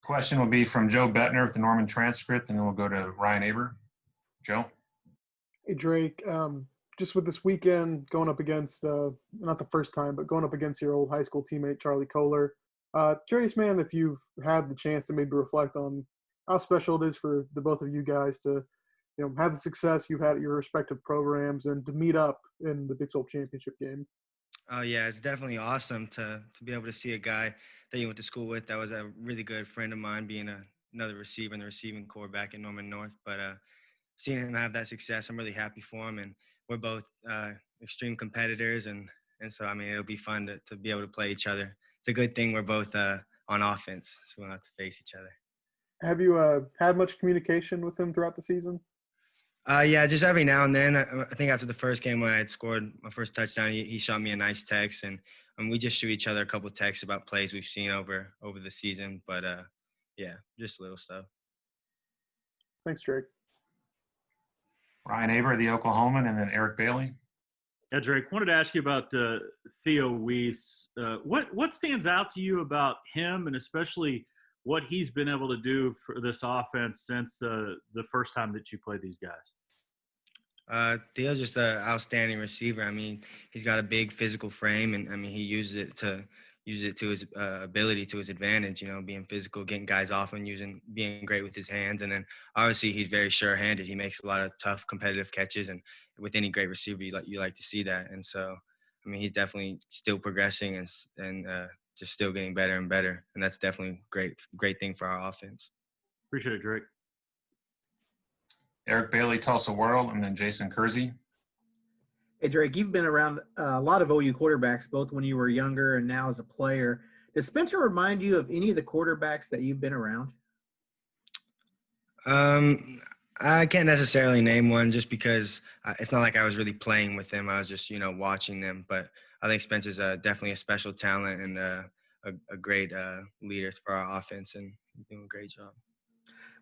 Question will be from Joe Bettner with the Norman Transcript, and then we'll go to Ryan Aber. Joe? Hey, Drake. Just with this weekend going up against, not the first time, but going up against your old high school teammate, Charlie Kohler. Curious, man, if you've had the chance to maybe reflect on how special it is for the both of you guys to, have the success you've had at your respective programs and to meet up in the Big 12 championship game. Oh yeah, it's definitely awesome to be able to see a guy that you went to school with that was a really good friend of mine, being another receiver in the receiving corps back in Norman North. But seeing him have that success, I'm really happy for him. And we're both extreme competitors, and so I mean it'll be fun to be able to play each other. It's a good thing we're both on offense, so we'll have to face each other. Have you had much communication with him throughout the season? Yeah, just every now and then. I think after the first game when I had scored my first touchdown, he shot me a nice text, and we just shoot each other a couple of texts about plays we've seen over the season. But yeah, just little stuff. Thanks, Drake. Ryan Aber, the Oklahoman, and then Eric Bailey. Yeah, Drake, wanted to ask you about Theo Wease. What stands out to you about him, and especially what he's been able to do for this offense since the first time that you played these guys? Theo's just an outstanding receiver. I mean, he's got a big physical frame, and I mean, he uses it to his ability, to his advantage. Being physical, getting guys off, and being great with his hands. And then obviously he's very sure-handed. He makes a lot of tough, competitive catches, and with any great receiver, you like to see that. And so, I mean, he's definitely still progressing and just still getting better and better. And that's definitely great thing for our offense. Appreciate it, Drake. Eric Bailey, Tulsa World, and then Jason Kersey. Hey, Drake, you've been around a lot of OU quarterbacks, both when you were younger and now as a player. Does Spencer remind you of any of the quarterbacks that you've been around? I can't necessarily name one just because it's not like I was really playing with them. I was just, watching them. But I think Spencer's definitely a special talent and a great leader for our offense, and he's doing a great job.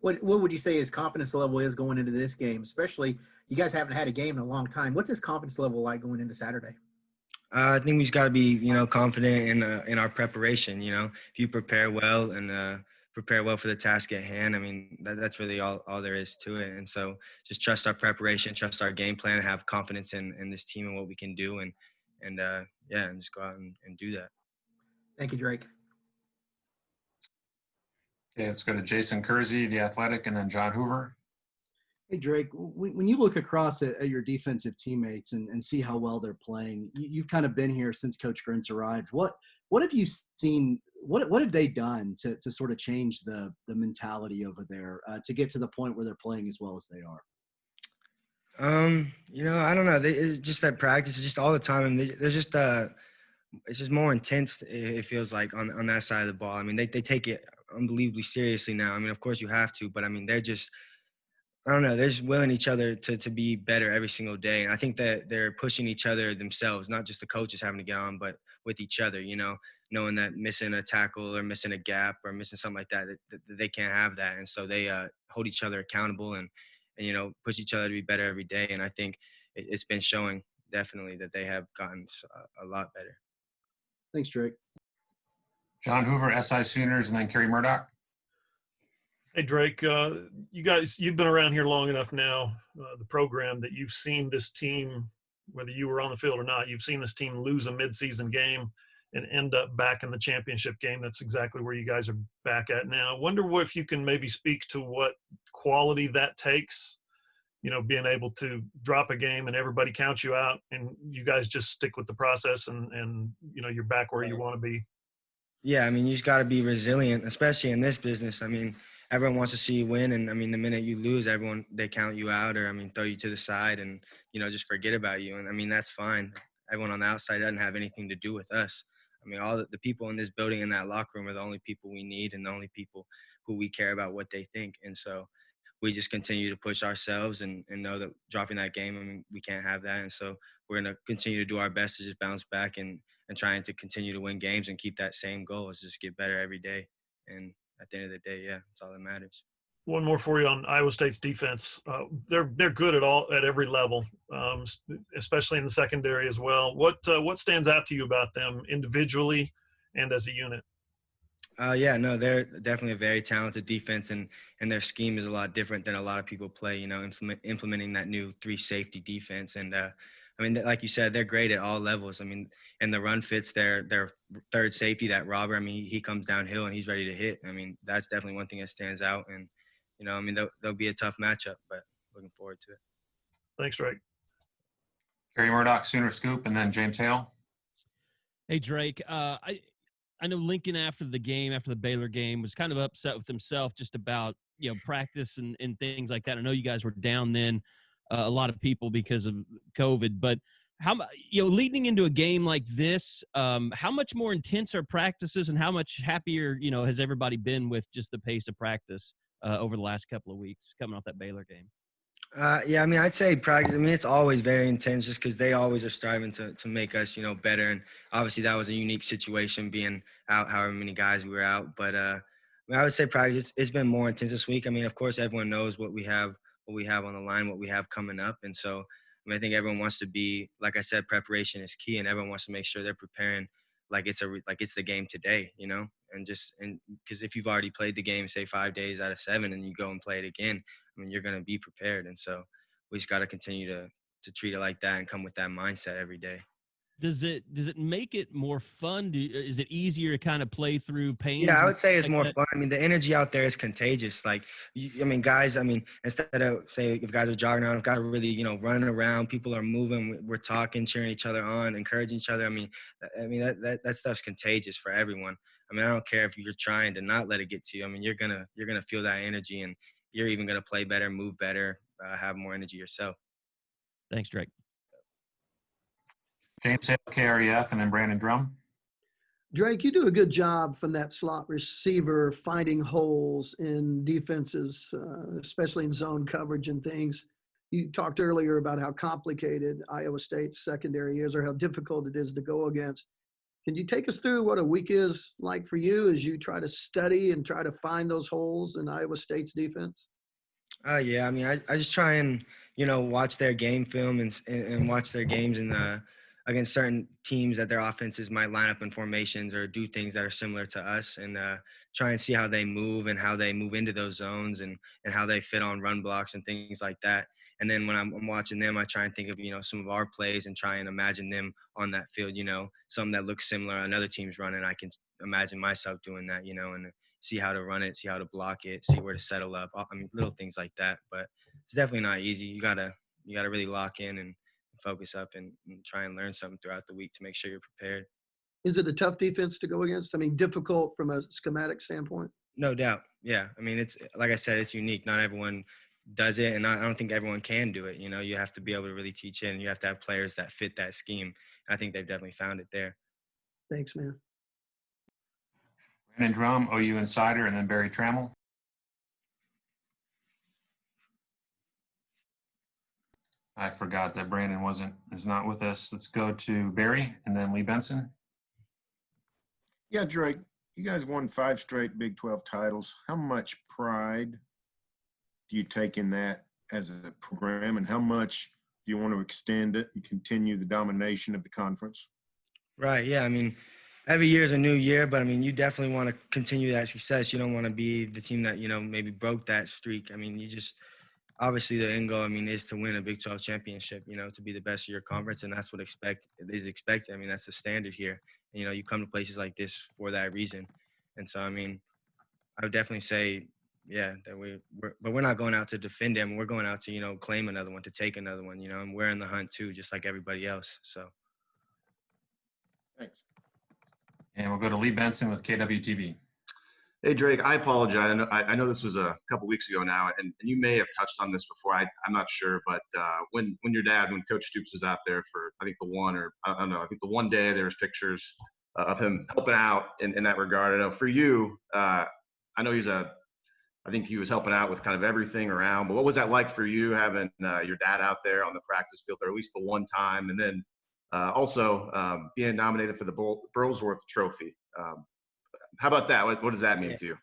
What would you say his confidence level is going into this game? Especially, you guys haven't had a game in a long time. What's his confidence level like going into Saturday? I think we just got to be, confident in our preparation. If you prepare well and prepare well for the task at hand, I mean, that's really all there is to it. And so just trust our preparation, trust our game plan, have confidence in this team and what we can do, and just go out and do that. Thank you, Drake. Okay, let's go to Jason Kersey, the Athletic, and then John Hoover. Hey, Drake, when you look across at your defensive teammates and see how well they're playing, you've kind of been here since Coach Grint's arrived. What have you seen? What have they done to sort of change the mentality over there to get to the point where they're playing as well as they are? I don't know. It's just that practice, just all the time, and there's just it's just more intense. It feels like on that side of the ball. I mean, they take it unbelievably seriously now. I mean, of course you have to, but I mean, they're just, I don't know, they're just willing each other to be better every single day. And I think that they're pushing each other themselves, not just the coaches having to get on, but with each other, knowing that missing a tackle or missing a gap or missing something like that they can't have that. And so they hold each other accountable and push each other to be better every day. And I think it's been showing definitely that they have gotten a lot better. Thanks, Drake. John Hoover, SI Sooners, and then Kerry Murdoch. Hey, Drake, you've been around here long enough now, the program, that you've seen this team, whether you were on the field or not, you've seen this team lose a midseason game and end up back in the championship game. That's exactly where you guys are back at now. I wonder if you can maybe speak to what quality that takes, being able to drop a game and everybody counts you out and you guys just stick with the process and you're back where you want to be. Yeah, I mean, you just got to be resilient, especially in this business. I mean, everyone wants to see you win, and I mean, the minute you lose, they count you out or, throw you to the side and, just forget about you. And I mean, that's fine. Everyone on the outside doesn't have anything to do with us. I mean, all the people in this building, in that locker room, are the only people we need and the only people who we care about what they think. And so we just continue to push ourselves and know that dropping that game, I mean, we can't have that. And so we're going to continue to do our best to just bounce back and trying to continue to win games and keep that same goal, is just get better every day. And at the end of the day, yeah, that's all that matters. One more for you on Iowa State's defense. They're good at every level, especially in the secondary as well. What stands out to you about them individually and as a unit? Yeah, no, they're definitely a very talented defense, and their scheme is a lot different than a lot of people play. Implementing that new three safety defense, and I mean, like you said, they're great at all levels. I mean, and the run fits their third safety, that Robber. I mean, he comes downhill and he's ready to hit. I mean, that's definitely one thing that stands out, and I mean, they'll be a tough matchup, but looking forward to it. Thanks, Drake. Kerry Murdoch, Sooner Scoop, and then James Hale. Hey, Drake. I know Lincoln after the Baylor game, was kind of upset with himself just about, practice and things like that. I know you guys were down then, a lot of people because of COVID, but leading into a game like this, how much more intense are practices and how much happier, has everybody been with just the pace of practice over the last couple of weeks coming off that Baylor game? Yeah, I mean, I'd say practice. I mean, it's always very intense just because they always are striving to make us, better. And obviously, that was a unique situation being out, however many guys we were out. But I would say practice. It's been more intense this week. I mean, of course, everyone knows what we have on the line, what we have coming up, and so I mean, I think everyone wants to be, like I said, preparation is key, and everyone wants to make sure they're preparing like it's the game today, and because if you've already played the game, say 5 days out of 7, and you go and play it again. I mean, you're going to be prepared. And so we just got to continue to treat it like that and come with that mindset every day. Does it make it more fun? Is it easier to kind of play through pain? Yeah, I would say it's more fun. I mean, the energy out there is contagious. Like, guys, instead of, say, if guys are jogging around, if guys are really, running around, people are moving, we're talking, cheering each other on, encouraging each other. I mean, that stuff's contagious for everyone. I mean, I don't care if you're trying to not let it get to you. I mean, you're gonna feel that energy, and you're even going to play better, move better, have more energy yourself. Thanks, Drake. James Hale, KREF, and then Brandon Drum. Drake, you do a good job from that slot receiver finding holes in defenses, especially in zone coverage and things. You talked earlier about how complicated Iowa State's secondary is, or how difficult it is to go against. Can you take us through what a week is like for you as you try to study and try to find those holes in Iowa State's defense? Yeah, I mean, I just try and, watch their game film and watch their games against certain teams that their offenses might line up in formations or do things that are similar to us, and try and see how they move and how they move into those zones and how they fit on run blocks and things like that. And then when I'm watching them, I try and think of, some of our plays and try and imagine them on that field, something that looks similar another team's running. I can imagine myself doing that, and see how to run it, see how to block it, see where to settle up. I mean, little things like that, but it's definitely not easy. You gotta really lock in and focus up and try and learn something throughout the week to make sure you're prepared. Is it a tough defense to go against? I mean, difficult from a schematic standpoint? No doubt. Yeah. I mean, it's, like I said, it's unique. Not everyone does it, and I don't think everyone can do it. You have to be able to really teach it, and you have to have players that fit that scheme. And I think they've definitely found it there. Thanks, man. Brandon Drum, OU Insider, and then Barry Trammell. I forgot that Brandon is not with us. Let's go to Barry and then Lee Benson. Yeah, Drake, you guys won 5 straight Big 12 titles. How much pride do you take in that as a program, and how much do you want to extend it and continue the domination of the conference? Right. Yeah. I mean, every year is a new year, but I mean, you definitely want to continue that success. You don't want to be the team that, maybe broke that streak. I mean, obviously the end goal, I mean, is to win a Big 12 championship, to be the best of your conference. And that's what is expected. I mean, that's the standard here. You come to places like this for that reason. And so, I mean, I would definitely say, yeah, that but we're not going out to defend them. We're going out to, claim another one, to take another one, and we're in the hunt too, just like everybody else. So. Thanks. And we'll go to Lee Benson with KWTV. Hey, Drake, I apologize. I know this was a couple weeks ago now, and you may have touched on this before. I'm not sure, but when Coach Stoops was out there for, I think the one day, there was pictures of him helping out in that regard. I know for you, I know I think he was helping out with kind of everything around, but what was that like for you having your dad out there on the practice field, or at least the one time, and then also being nominated for the Burlsworth Trophy? How about that? What does that mean to you?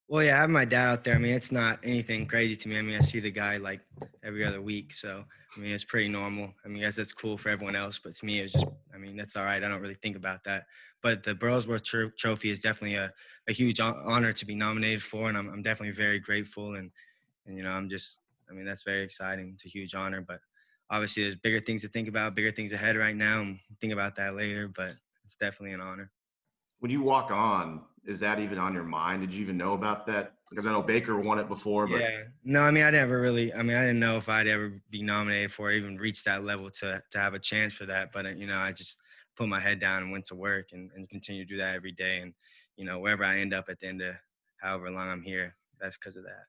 Well, yeah, I have my dad out there. I mean, it's not anything crazy to me. I mean, I see the guy like every other week. So, I mean, it's pretty normal. I mean, I guess that's cool for everyone else. But to me, it's just, I mean, that's all right. I don't really think about that. But the Burlsworth Trophy is definitely a huge honor to be nominated for. And I'm definitely very grateful. And, you know, I mean, that's very exciting. It's a huge honor. But obviously, there's bigger things to think about, bigger things ahead right now. And think about that later. But it's definitely an honor. When you walk on, is that even on your mind? Did you even know about that? Because I know Baker won it before, but Yeah. No, I mean, I didn't know if I'd ever be nominated for it, even reach that level to have a chance for that. But, you know, I just put my head down and went to work and continue to do that every day. And, you know, wherever I end up at the end of however long I'm here, that's because of that.